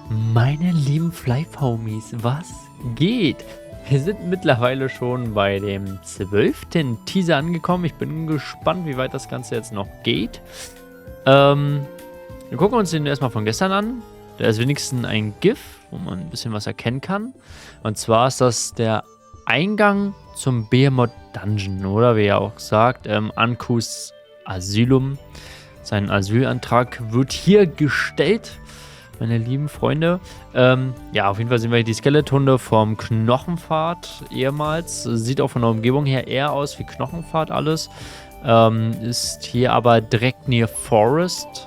Meine lieben Fly-Homies, was geht? Wir sind mittlerweile schon bei dem 12. Teaser angekommen. Ich bin gespannt, wie weit das Ganze jetzt noch geht. Wir gucken uns den erstmal von gestern an. Da ist wenigstens ein GIF, wo man ein bisschen was erkennen kann. Und zwar ist das der Eingang zum Behemoth Dungeon, oder wie er auch sagt, Ankus Asylum. Sein Asylantrag wird hier gestellt. Meine lieben Freunde. Ja, auf jeden Fall sehen wir hier die Skeletthunde vom Knochenpfad ehemals. Sieht auch von der Umgebung her eher aus wie Knochenpfad alles. Ist hier aber direkt near Forest.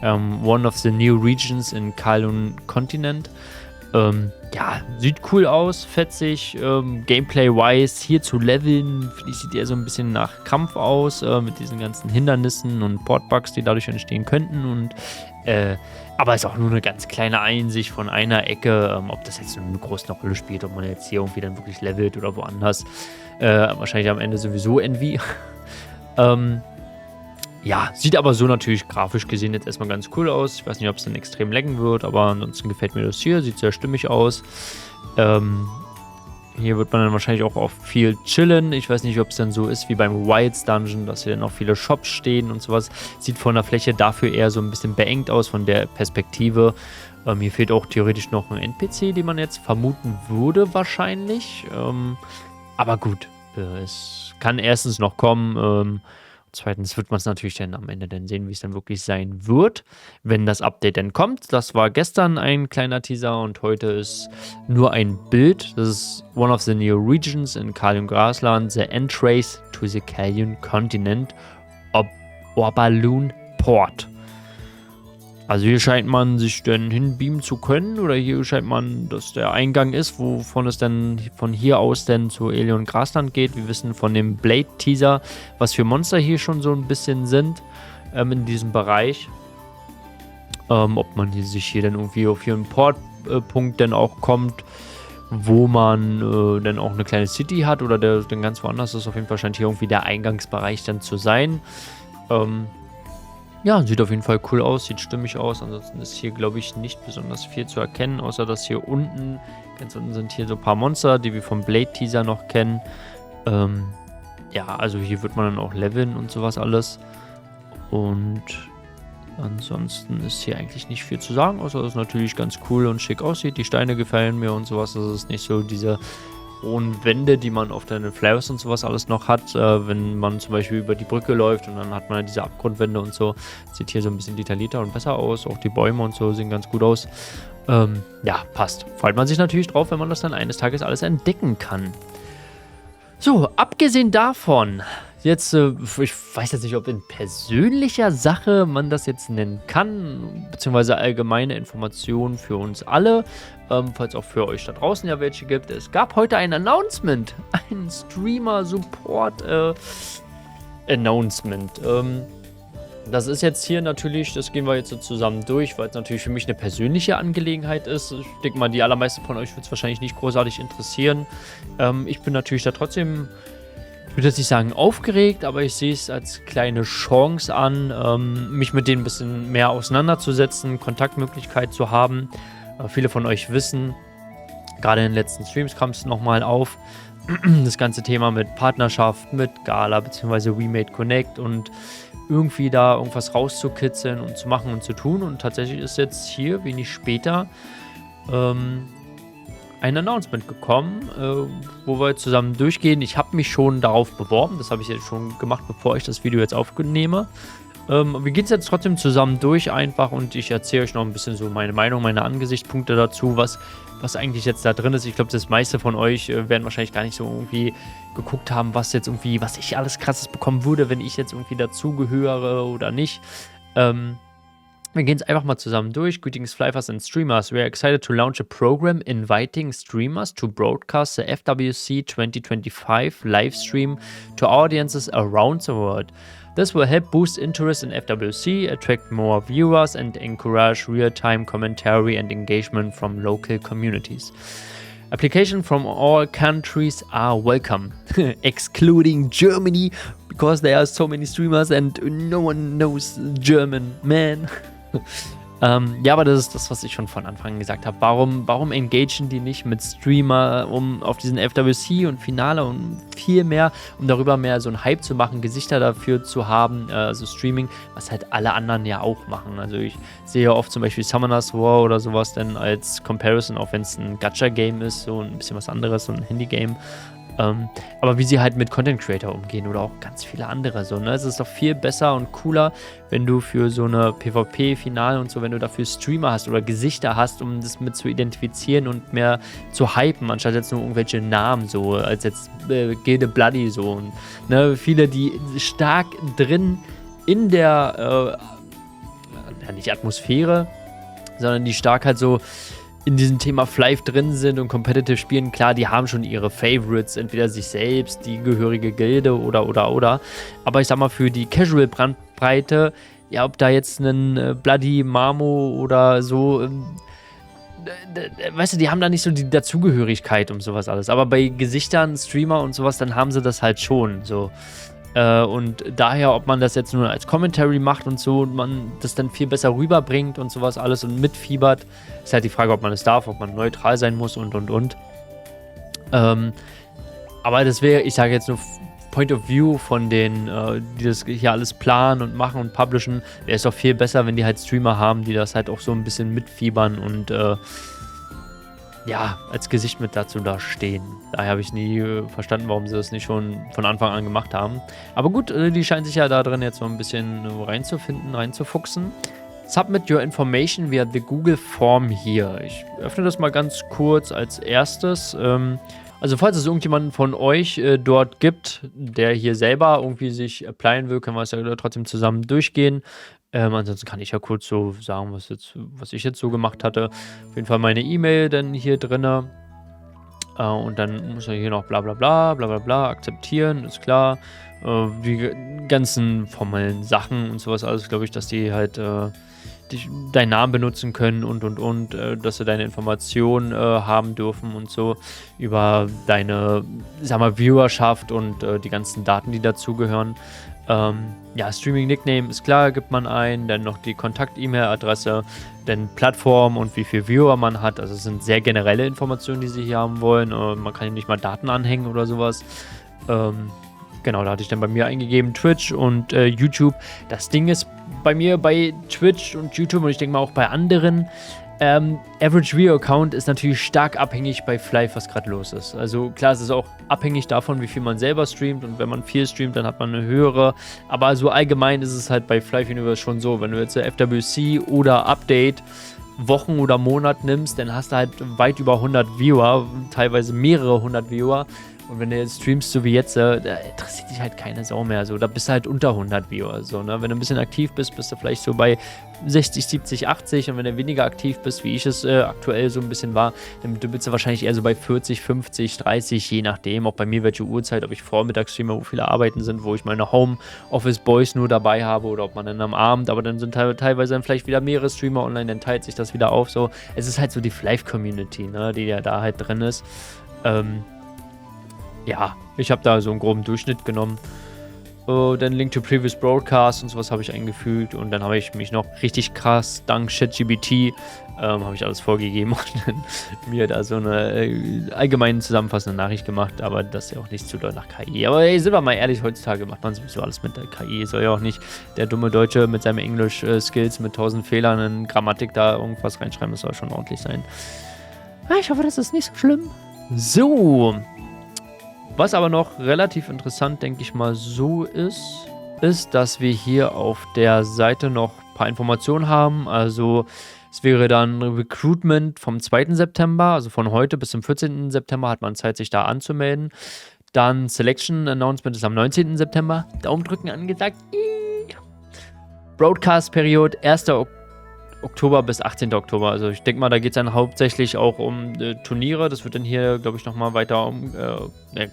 One of the new regions in Kalun Continent. Ja, sieht cool aus, fetzig. Gameplay-wise hier zu leveln, finde ich, sieht eher so ein bisschen nach Kampf aus. Mit diesen ganzen Hindernissen und Portbugs, die dadurch entstehen könnten. Und aber ist auch nur eine ganz kleine Einsicht von einer Ecke, ob das jetzt eine große Rolle spielt, ob man jetzt hier irgendwie dann wirklich levelt oder woanders. Wahrscheinlich am Ende sowieso Envy. Ja, sieht aber so natürlich grafisch gesehen jetzt erstmal ganz cool aus. Ich weiß nicht, ob es dann extrem laggen wird, aber ansonsten gefällt mir das hier. Sieht sehr stimmig aus. Hier wird man dann wahrscheinlich auch viel chillen. Ich weiß nicht, ob es dann so ist wie beim Wilds Dungeon, dass hier dann auch viele Shops stehen und sowas. Sieht von der Fläche dafür eher so ein bisschen beengt aus, von der Perspektive. Hier fehlt auch theoretisch noch ein NPC, den man jetzt vermuten würde wahrscheinlich. Aber gut, es kann erstens noch kommen. Zweitens wird man es natürlich dann am Ende dann sehen, wie es dann wirklich sein wird, wenn das Update dann kommt. Das war gestern ein kleiner Teaser und heute ist nur ein Bild. Das ist one of the new regions in Kalun Grasland, the entrance to the Kalun Continent, Orbalun Port. Also hier scheint man sich dann hinbeamen zu können, oder hier scheint man, dass der Eingang ist, wovon es dann von hier aus dann zu Elion Grasland geht. Wir wissen von dem Blade-Teaser, was für Monster hier schon so ein bisschen sind in diesem Bereich. Ob man sich hier dann irgendwie auf hier einen Portpunkt dann auch kommt, wo man dann auch eine kleine City hat oder der dann ganz woanders ist. Auf jeden Fall scheint hier irgendwie der Eingangsbereich dann zu sein. Ja, sieht auf jeden Fall cool aus, sieht stimmig aus. Ansonsten ist hier, glaube ich, nicht besonders viel zu erkennen, außer dass hier unten, ganz unten sind hier so ein paar Monster, die wir vom Blade-Teaser noch kennen. Ja, also hier wird man dann auch leveln und sowas alles. Und ansonsten ist hier eigentlich nicht viel zu sagen, außer dass es natürlich ganz cool und schick aussieht. Die Steine gefallen mir und sowas. Das ist nicht so diese hohen Wände, die man auf den Flares und sowas alles noch hat, wenn man zum Beispiel über die Brücke läuft und dann hat man diese Abgrundwände und so. Sieht hier so ein bisschen detaillierter und besser aus. Auch die Bäume und so sehen ganz gut aus. Ja, passt. Freut man sich natürlich drauf, wenn man das dann eines Tages alles entdecken kann. So, abgesehen davon, jetzt, ich weiß jetzt nicht, ob in persönlicher Sache man das jetzt nennen kann, beziehungsweise allgemeine Informationen für uns alle, falls auch für euch da draußen ja welche gibt. Es gab heute ein Announcement, ein Streamer-Support-Announcement. Das ist jetzt hier natürlich, das gehen wir jetzt so zusammen durch, weil es natürlich für mich eine persönliche Angelegenheit ist. Ich denke mal, die allermeisten von euch wird es wahrscheinlich nicht großartig interessieren. Ich bin natürlich da trotzdem, ich würde jetzt nicht sagen aufgeregt, aber ich sehe es als kleine Chance an, mich mit denen ein bisschen mehr auseinanderzusetzen, Kontaktmöglichkeit zu haben. Viele von euch wissen, gerade in den letzten Streams kam es nochmal auf, das ganze Thema mit Partnerschaft, mit Gala bzw. We Made Connect und irgendwie da irgendwas rauszukitzeln und zu machen und zu tun. Und tatsächlich ist jetzt hier, wenig später, ein Announcement gekommen, wo wir jetzt zusammen durchgehen. Ich habe mich schon darauf beworben, das habe ich jetzt schon gemacht, bevor ich das Video jetzt aufnehme. Wir gehen es jetzt trotzdem zusammen durch einfach und ich erzähle euch noch ein bisschen so meine Meinung, meine Angesichtspunkte dazu, was eigentlich jetzt da drin ist. Ich glaube, das meiste von euch werden wahrscheinlich gar nicht so irgendwie geguckt haben, was ich alles Krasses bekommen würde, wenn ich jetzt irgendwie dazugehöre oder nicht. Wir gehen es einfach mal zusammen durch. Greetings, Flyfers and Streamers. We are excited to launch a program inviting streamers to broadcast the FWC 2025 live stream to audiences around the world. This will help boost interest in FWC, attract more viewers, and encourage real-time commentary and engagement from local communities. Applications from all countries are welcome, excluding Germany, because there are so many streamers and no one knows German, man. Ja, aber das ist das, was ich schon von Anfang an gesagt habe. Warum engagen die nicht mit Streamer, um auf diesen FWC und Finale und viel mehr, um darüber mehr so einen Hype zu machen, Gesichter dafür zu haben, also Streaming, was halt alle anderen ja auch machen. Also ich sehe ja oft zum Beispiel Summoners War oder sowas dann als Comparison, auch wenn es ein Gacha-Game ist, so ein bisschen was anderes, so ein Handy-Game. Aber wie sie halt mit Content Creator umgehen oder auch ganz viele andere so, ne? Es ist doch viel besser und cooler, wenn du für so eine PvP-Finale und so, wenn du dafür Streamer hast oder Gesichter hast, um das mit zu identifizieren und mehr zu hypen, anstatt jetzt nur irgendwelche Namen so, als jetzt Gilde Bloody so. Und, ne? Viele, die stark drin in der, nicht Atmosphäre, sondern die stark halt so in diesem Thema Flive drin sind und competitive spielen, klar, die haben schon ihre Favorites, entweder sich selbst, die gehörige Gilde oder. Aber ich sag mal, für die Casual-Brandbreite, ja, ob da jetzt ein Bloody Mamo oder so, weißt du, die haben da nicht so die Dazugehörigkeit und sowas alles. Aber bei Gesichtern, Streamer und sowas, dann haben sie das halt schon, so. Und daher, ob man das jetzt nur als Commentary macht und so, und man das dann viel besser rüberbringt und sowas alles und mitfiebert, ist halt die Frage, ob man es darf, ob man neutral sein muss und. Aber das wäre, ich sage jetzt nur Point of View von denen, die das hier alles planen und machen und publishen, wäre es doch viel besser, wenn die halt Streamer haben, die das halt auch so ein bisschen mitfiebern und ja, als Gesicht mit dazu da stehen. Daher habe ich nie verstanden, warum sie das nicht schon von Anfang an gemacht haben. Aber gut, die scheinen sich ja da drin jetzt so ein bisschen reinzufinden, reinzufuchsen. Submit your information via the Google Form hier. Ich öffne das mal ganz kurz als erstes. Also falls es irgendjemanden von euch dort gibt, der hier selber irgendwie sich applyen will, können wir es ja trotzdem zusammen durchgehen. Ansonsten kann ich ja kurz so sagen, was ich jetzt so gemacht hatte. Auf jeden Fall meine E-Mail dann hier drinne. Und dann muss er hier noch bla bla bla, bla bla bla, akzeptieren, ist klar. Die ganzen formellen Sachen und sowas alles, glaube ich, dass die halt deinen Namen benutzen können und, dass sie deine Informationen haben dürfen und so über deine, sag mal, Viewerschaft und die ganzen Daten, die dazugehören. Ja, Streaming-Nickname ist klar, gibt man ein, dann noch die Kontakt-E-Mail-Adresse, dann Plattform und wie viel Viewer man hat. Also es sind sehr generelle Informationen, die sie hier haben wollen. Man kann hier nicht mal Daten anhängen oder sowas. Genau, da hatte ich dann bei mir eingegeben Twitch und YouTube. Das Ding ist bei mir bei Twitch und YouTube und ich denke mal auch bei anderen, Average Viewer Count ist natürlich stark abhängig bei Flive, was gerade los ist. Also klar, es ist auch abhängig davon, wie viel man selber streamt und wenn man viel streamt, dann hat man eine höhere. Aber so allgemein ist es halt bei Flive Universe schon so, wenn du jetzt FWC oder Update Wochen oder Monat nimmst, dann hast du halt weit über 100 Viewer, teilweise mehrere 100 Viewer. Und wenn du jetzt streamst, so wie jetzt, da interessiert dich halt keine Sau mehr. So, da bist du halt unter 100 Viewer. So, ne? Wenn du ein bisschen aktiv bist, bist du vielleicht so bei 60, 70, 80. Und wenn du weniger aktiv bist, wie ich es aktuell so ein bisschen war, dann bist du wahrscheinlich eher so bei 40, 50, 30, je nachdem. Auch bei mir welche Uhrzeit, ob ich vormittags streame, wo viele Arbeiten sind, wo ich meine Home-Office-Boys nur dabei habe oder ob man dann am Abend, aber dann sind teilweise dann vielleicht wieder mehrere Streamer online, dann teilt sich das wieder auf. So, es ist halt so die Flive-Community, ne, die ja da halt drin ist. Ja, ich habe da so einen groben Durchschnitt genommen. Dann Link to Previous Broadcast und sowas habe ich eingefügt. Und dann habe ich mich noch richtig krass, dank ChatGPT, habe ich alles vorgegeben und dann mir da so eine allgemein zusammenfassende Nachricht gemacht. Aber das ist ja auch nicht zu doll nach KI. Aber ey, sind wir mal ehrlich, heutzutage macht man sowieso alles mit der KI. Soll ja auch nicht der dumme Deutsche mit seinem Englisch-Skills mit 1000 Fehlern in Grammatik da irgendwas reinschreiben. Das soll schon ordentlich sein. Ich hoffe, das ist nicht so schlimm. So. Was aber noch relativ interessant, denke ich mal, so ist, dass wir hier auf der Seite noch ein paar Informationen haben. Also es wäre dann Recruitment vom 2. September, also von heute bis zum 14. September hat man Zeit, sich da anzumelden. Dann Selection Announcement ist am 19. September. Daumen drücken angesagt. Broadcast-Period 1. Oktober bis 18. Oktober. Also ich denke mal, da geht es dann hauptsächlich auch um Turniere. Das wird dann hier, glaube ich, nochmal weiter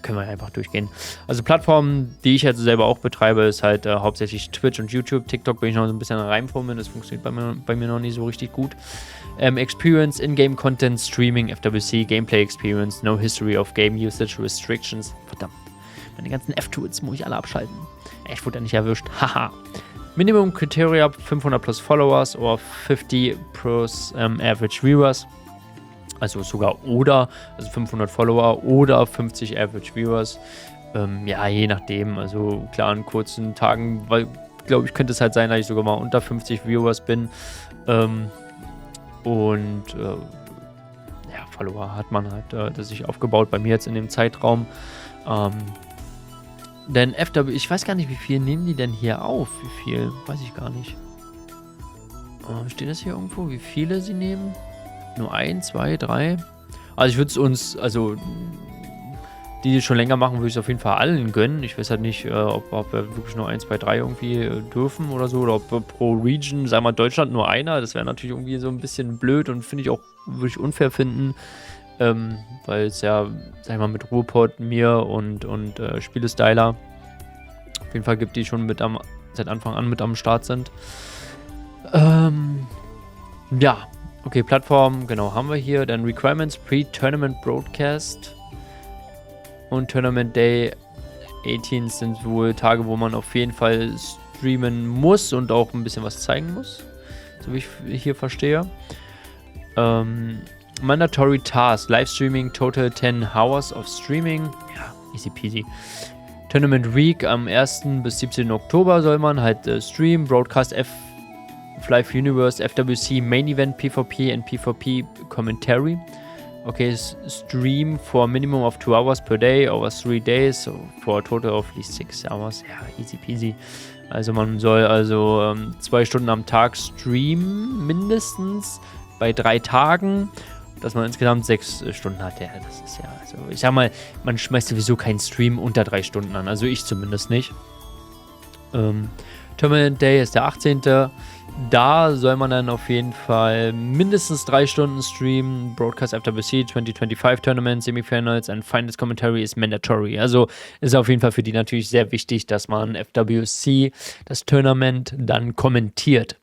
können wir einfach durchgehen. Also Plattformen, die ich jetzt selber auch betreibe, ist halt hauptsächlich Twitch und YouTube. TikTok bin ich noch so ein bisschen reinfummeln. Das funktioniert bei mir noch nicht so richtig gut. Experience, In-Game Content, Streaming, FWC, Gameplay Experience, No History of Game Usage Restrictions. Verdammt. Meine ganzen F-Tools muss ich alle abschalten. Ich wurde ja nicht erwischt. Haha. Minimum Criteria 500 plus Followers or 50 plus Average Viewers. Also sogar oder, also 500 Follower oder 50 Average Viewers. Ja, je nachdem. Also klar, in kurzen Tagen, weil, glaube ich, könnte es halt sein, dass ich sogar mal unter 50 Viewers bin. Ja, Follower hat man halt, das sich aufgebaut bei mir jetzt in dem Zeitraum. Denn FW, ich weiß gar nicht, wie viel nehmen die denn hier auf? Wie viel? Weiß ich gar nicht. Steht das hier irgendwo, wie viele sie nehmen? Nur 1, 2, 3? Also ich würde es uns, also die schon länger machen, würde ich es auf jeden Fall allen gönnen. Ich weiß halt nicht, ob wir wirklich nur 1, 2, 3 irgendwie dürfen oder so. Oder ob pro Region, sagen wir Deutschland, nur einer. Das wäre natürlich irgendwie so ein bisschen blöd und finde ich auch, würde ich unfair finden. Weil es ja, sag ich mal, mit Ruhrpott, mir und Spielestyler auf jeden Fall gibt, die schon seit Anfang an mit am Start sind. Ja, okay, Plattform, genau, haben wir hier. Dann Requirements, Pre-Tournament Broadcast und Tournament Day 18 sind wohl Tage, wo man auf jeden Fall streamen muss und auch ein bisschen was zeigen muss, so wie ich hier verstehe. Mandatory Task, Livestreaming, Total 10 Hours of Streaming. Ja, easy peasy. Tournament Week am 1. bis 17. Oktober soll man halt streamen. Broadcast Live Universe, FWC, Main Event, PvP and PvP Commentary. Okay, stream for a minimum of 2 hours per day over 3 days, so for a total of at least 6 hours. Ja, easy peasy. Also man soll also 2 Stunden am Tag streamen, mindestens bei 3 Tagen, dass man insgesamt 6 Stunden hat. Ja, das ist ja, also ich sag mal, man schmeißt sowieso keinen Stream unter 3 Stunden an, also ich zumindest nicht. Tournament Day ist der 18. Da soll man dann auf jeden Fall mindestens 3 Stunden streamen. Broadcast FWC 2025 Tournament, Semifinals and Finals Commentary is mandatory. Also ist auf jeden Fall für die natürlich sehr wichtig, dass man FWC, das Tournament, dann kommentiert.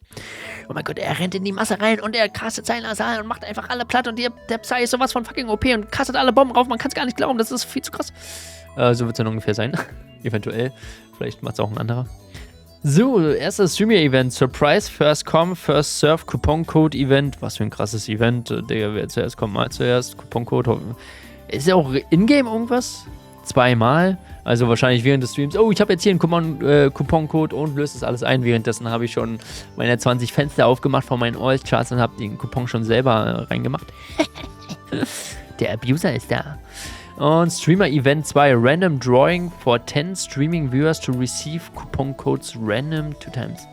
Oh mein Gott, er rennt in die Masse rein und er castet seinen Asal und macht einfach alle platt und der Psy ist sowas von fucking OP und castet alle Bomben rauf. Man kann es gar nicht glauben, das ist viel zu krass. So wird es dann ungefähr sein. Eventuell. Vielleicht macht es auch ein anderer. So, erstes Streamer-Event. Surprise, First Come, First Serve, Coupon-Code-Event. Was für ein krasses Event. Digga, wer zuerst kommt, mal zuerst. Coupon-Code. Ist ja auch in-game irgendwas? 2-mal. Also wahrscheinlich während des Streams. Oh, ich habe jetzt hier einen Coupon-Code und löse das alles ein. Währenddessen habe ich schon meine 20 Fenster aufgemacht von meinen All-Charts und habe den Coupon schon selber reingemacht. Der Abuser ist da. Und Streamer Event 2, Random Drawing for 10 Streaming Viewers to receive Coupon Codes random 2 times.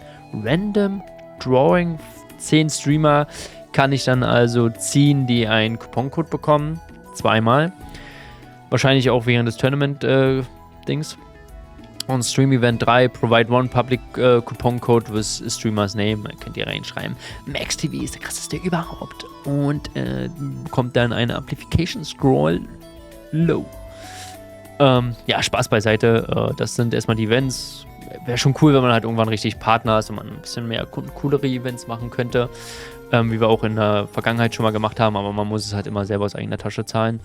Random Drawing, 10 Streamer kann ich dann also ziehen, die einen Coupon Code bekommen. 2-mal. Wahrscheinlich auch während des Tournament-Dings. Und Stream Event 3, provide one public Coupon Code with Streamer's Name. Könnt ihr reinschreiben. Max TV ist der krasseste überhaupt. Und kommt dann eine Amplification Scroll Low. Ja, Spaß beiseite. Das sind erstmal die Events. Wäre schon cool, wenn man halt irgendwann richtig Partner ist und man ein bisschen mehr coolere Events machen könnte. Wie wir auch in der Vergangenheit schon mal gemacht haben, aber man muss es halt immer selber aus eigener Tasche zahlen.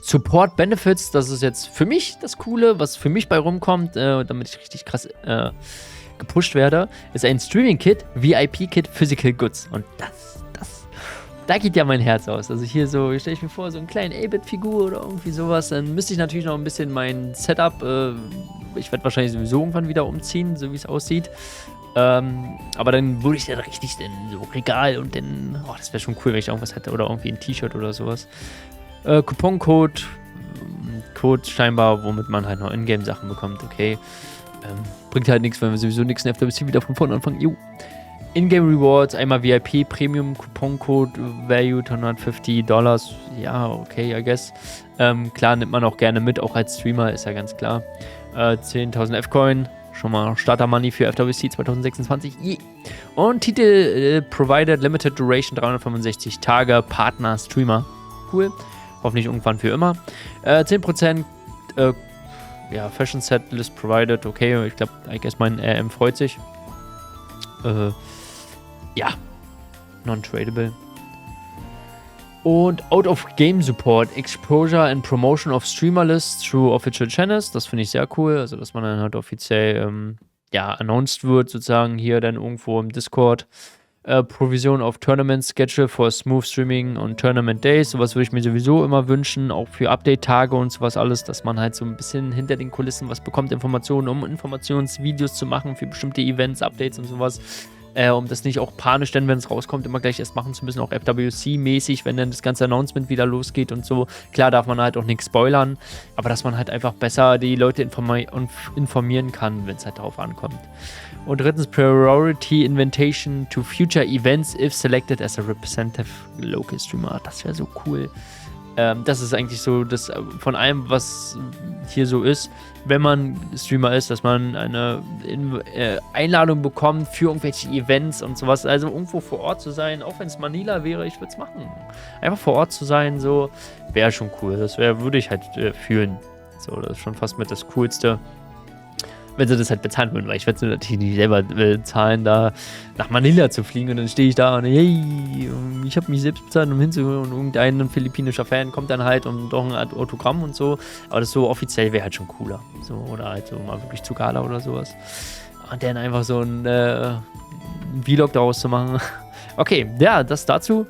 Support Benefits, das ist jetzt für mich das Coole, was für mich bei rumkommt, damit ich richtig krass gepusht werde, ist ein Streaming-Kit, VIP-Kit, Physical Goods. Und da geht ja mein Herz aus. Also hier so, stelle ich mir vor, so einen kleinen 8-Bit-Figur oder irgendwie sowas. Dann müsste ich natürlich noch ein bisschen mein Setup, ich werde wahrscheinlich sowieso irgendwann wieder umziehen, so wie es aussieht. Aber dann würde ich dann richtig so Regal und dann, das wäre schon cool, wenn ich irgendwas hätte oder irgendwie ein T-Shirt oder sowas. Coupon-Code, Code scheinbar, womit man halt noch Ingame-Sachen bekommt, okay. Bringt halt nichts, wenn wir sowieso nichts in FWC wieder von vorne anfangen. Ingame Rewards, einmal VIP, Premium Coupon-Code, valued $150. Ja, okay, I guess. Klar, nimmt man auch gerne mit, auch als Streamer, ist ja ganz klar. 10.000 F-Coin, schon mal Starter-Money für FWC 2026. Yeah. Und Titel Provided, Limited Duration, 365 Tage, Partner, Streamer. Cool. Hoffentlich irgendwann für immer. 10% Fashion Set List Provided, okay, ich glaube, I guess mein RM freut sich. Non-tradable. Und Out-of-Game Support, Exposure and Promotion of Streamer Lists through Official Channels. Das finde ich sehr cool. Also, dass man dann halt offiziell announced wird, sozusagen hier dann irgendwo im Discord. Provision of Tournament Schedule for Smooth Streaming und Tournament Days. Sowas würde ich mir sowieso immer wünschen, auch für Update-Tage und sowas alles, dass man halt so ein bisschen hinter den Kulissen was bekommt, Informationen, um Informationsvideos zu machen für bestimmte Events, Updates und sowas. Um das nicht auch panisch dann, wenn es rauskommt, immer gleich erst machen zu müssen, auch FWC-mäßig, wenn dann das ganze Announcement wieder losgeht und so. Klar darf man halt auch nichts spoilern, aber dass man halt einfach besser die Leute informieren kann, wenn es halt darauf ankommt. Und drittens, Priority Invitation to Future Events if selected as a representative local streamer. Das wäre so cool. Das ist eigentlich so das von allem, was hier so ist, wenn man Streamer ist, dass man eine Einladung bekommt für irgendwelche Events und sowas. Also irgendwo vor Ort zu sein, auch wenn es Manila wäre, ich würde es machen. Einfach vor Ort zu sein, so, wäre schon cool. Das würde ich halt fühlen. So, das ist schon fast mit das Coolste. Wenn sie das halt bezahlen würden, weil ich werde natürlich nicht selber zahlen, da nach Manila zu fliegen und dann stehe ich da und hey, ich habe mich selbst bezahlt, um hinzuhören und irgendein philippinischer Fan kommt dann halt und doch ein Autogramm und so, aber das so offiziell wäre halt schon cooler, so, oder halt so mal wirklich zu Gala oder sowas und dann einfach so ein Vlog daraus zu machen. Okay, ja, das dazu.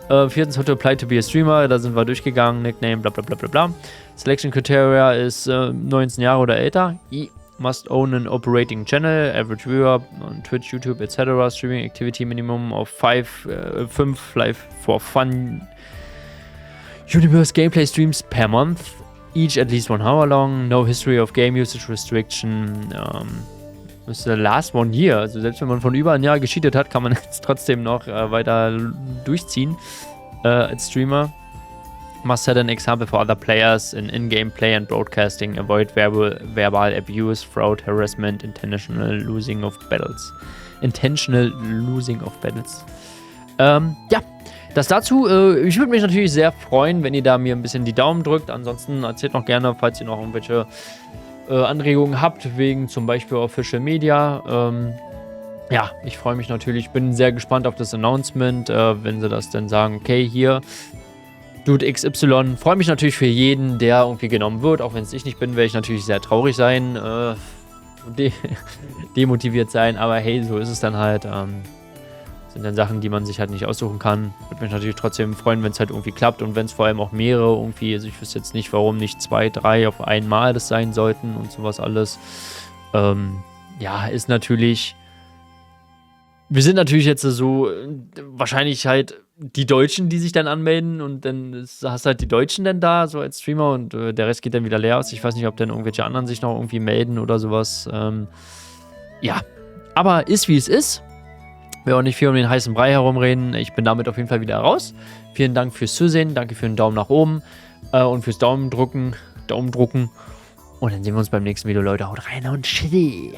Viertens, how to apply to be a streamer, da sind wir durchgegangen, Nickname, bla bla bla bla bla. Selection Criteria ist 19 Jahre oder älter. Must own an operating channel, average viewer on Twitch, YouTube, etc. Streaming activity minimum of 5 live for fun universe gameplay streams per month, each at least 1 hour long. No history of game usage restriction. Ist the last 1 year. Also selbst wenn man von über ein Jahr gecheatet hat, kann man jetzt trotzdem noch weiter durchziehen als Streamer. Must set an example for other players in in-game play and broadcasting. Avoid verbal abuse, fraud, harassment, intentional losing of battles. Ja, das dazu. Ich würde mich natürlich sehr freuen, wenn ihr da mir ein bisschen die Daumen drückt. Ansonsten erzählt noch gerne, falls ihr noch irgendwelche Anregungen habt, wegen zum Beispiel Official Media. Ja, ich freue mich natürlich. Bin sehr gespannt auf das Announcement, wenn sie das dann sagen, okay, hier Dude XY. Freue mich natürlich für jeden, der irgendwie genommen wird. Auch wenn es ich nicht bin, werde ich natürlich sehr traurig sein, demotiviert sein. Aber hey, so ist es dann halt. Sind dann Sachen, die man sich halt nicht aussuchen kann. Würde mich natürlich trotzdem freuen, wenn es halt irgendwie klappt und wenn es vor allem auch mehrere irgendwie, also ich wüsste jetzt nicht, warum nicht 2, 3 auf einmal das sein sollten und sowas alles. Ja, ist natürlich. Wir sind natürlich jetzt so wahrscheinlich halt die Deutschen, die sich dann anmelden und dann hast du halt die Deutschen dann da, so als Streamer und der Rest geht dann wieder leer aus. Ich weiß nicht, ob dann irgendwelche anderen sich noch irgendwie melden oder sowas. Ja, aber ist wie es ist. Wir auch nicht viel um den heißen Brei herumreden. Ich bin damit auf jeden Fall wieder raus. Vielen Dank fürs Zusehen, danke für den Daumen nach oben und fürs Daumen drucken. Und dann sehen wir uns beim nächsten Video, Leute. Haut rein und tschüssi.